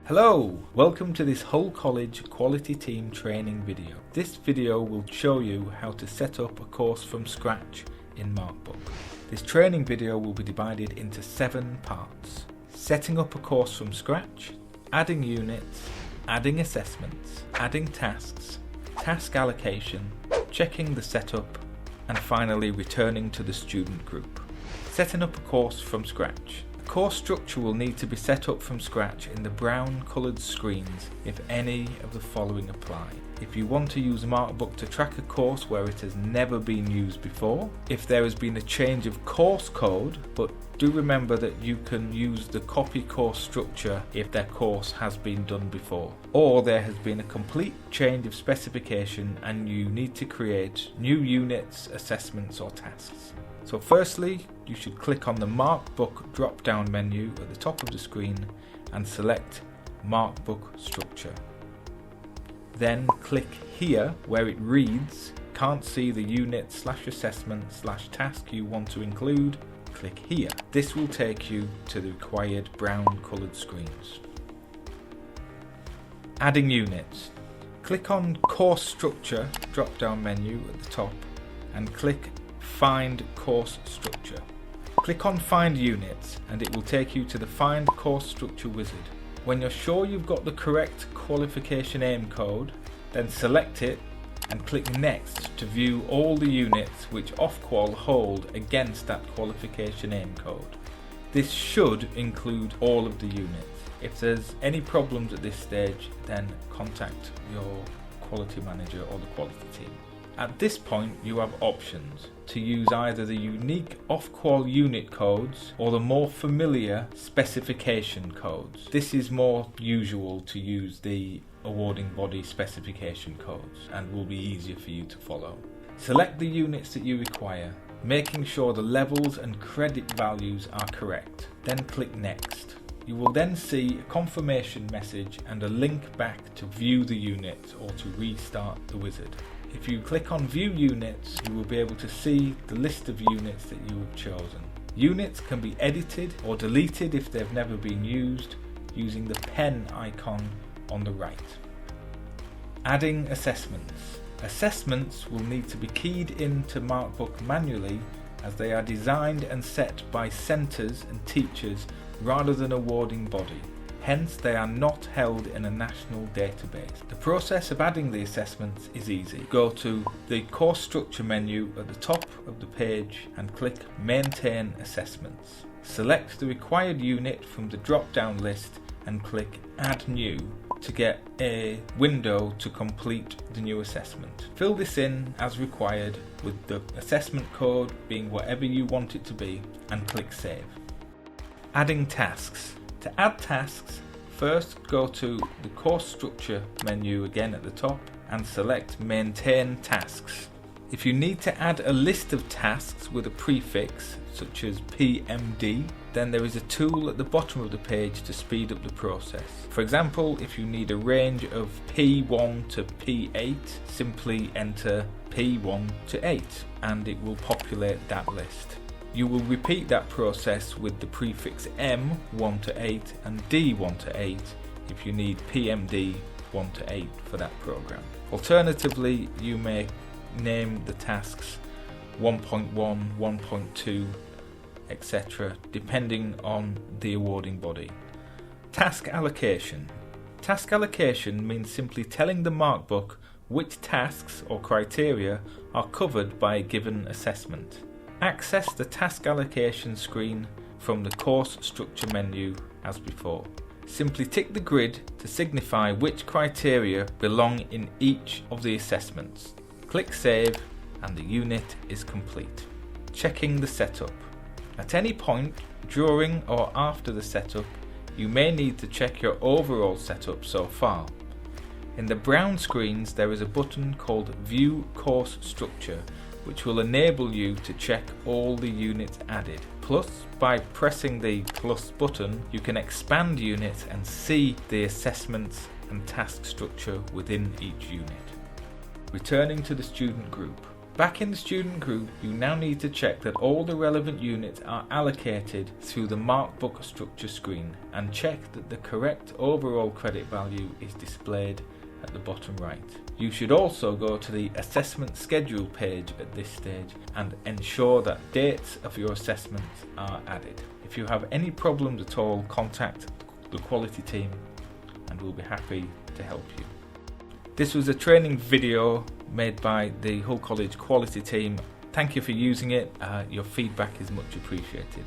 Hello! Welcome to this whole college quality team training video. This video will show you how to set up a course from scratch in Markbook. This training video will be divided into 7 parts. Setting up a course from scratch, adding units, adding assessments, adding tasks, task allocation, checking the setup, and finally returning to the student group. Setting up a course from scratch. The course structure will need to be set up from scratch in the brown coloured screens if any of the following apply. If you want to use Markbook to track a course where it has never been used before, if there has been a change of course code, but do remember that you can use the copy course structure if their course has been done before, or there has been a complete change of specification and you need to create new units, assessments or tasks. So firstly, you should click on the Markbook drop-down menu at the top of the screen and select Markbook Structure. Then click here where it reads, can't see the unit/assessment/task you want to include, click here. This will take you to the required brown coloured screens. Adding units. Click on Course Structure drop-down menu at the top and click Find Course Structure. Click on Find Units and it will take you to the Find Course Structure wizard. When you're sure you've got the correct qualification aim code, then select it and click Next to view all the units which Ofqual hold against that qualification aim code. This should include all of the units. If there's any problems at this stage, then contact your quality manager or the quality team. At this point, you have options to use either the unique Ofqual unit codes or the more familiar specification codes. This is more usual to use the awarding body specification codes and will be easier for you to follow. Select the units that you require, making sure the levels and credit values are correct. Then click Next. You will then see a confirmation message and a link back to view the unit or to restart the wizard. If you click on View Units, you will be able to see the list of units that you have chosen. Units can be edited or deleted if they've never been used using the pen icon on the right. Adding assessments. Assessments will need to be keyed into Markbook manually as they are designed and set by centres and teachers rather than awarding body. Hence, they are not held in a national database. The process of adding the assessments is easy. Go to the Course Structure menu at the top of the page and click Maintain Assessments. Select the required unit from the drop-down list and click Add New to get a window to complete the new assessment. Fill this in as required with the assessment code being whatever you want it to be and click Save. Adding tasks. To add tasks, first go to the Course Structure menu again at the top and select Maintain Tasks. If you need to add a list of tasks with a prefix such as PMD, then there is a tool at the bottom of the page to speed up the process. For example, if you need a range of P1 to P8, simply enter P1 to 8 and it will populate that list. You will repeat that process with the prefix M 1 to 8 and D 1 to 8 if you need PMD 1 to 8 for that program. Alternatively, you may name the tasks 1.1, 1.2, etc. depending on the awarding body. Task allocation. Task allocation means simply telling the Markbook which tasks or criteria are covered by a given assessment. Access the task allocation screen from the Course Structure menu as before. Simply tick the grid to signify which criteria belong in each of the assessments. Click Save and the unit is complete. Checking the setup. At any point during or after the setup, you may need to check your overall setup so far. In the brown screens, there is a button called View Course Structure, which will enable you to check all the units added. Plus, by pressing the plus button, you can expand units and see the assessments and task structure within each unit. Returning to the student group. Back in the student group, you now need to check that all the relevant units are allocated through the Markbook structure screen and check that the correct overall credit value is displayed at the bottom right. You should also go to the assessment schedule page at this stage and ensure that dates of your assessments are added. If you have any problems at all, contact the quality team and we'll be happy to help you. This was a training video made by the Hull College quality team. Thank you for using it. Your feedback is much appreciated.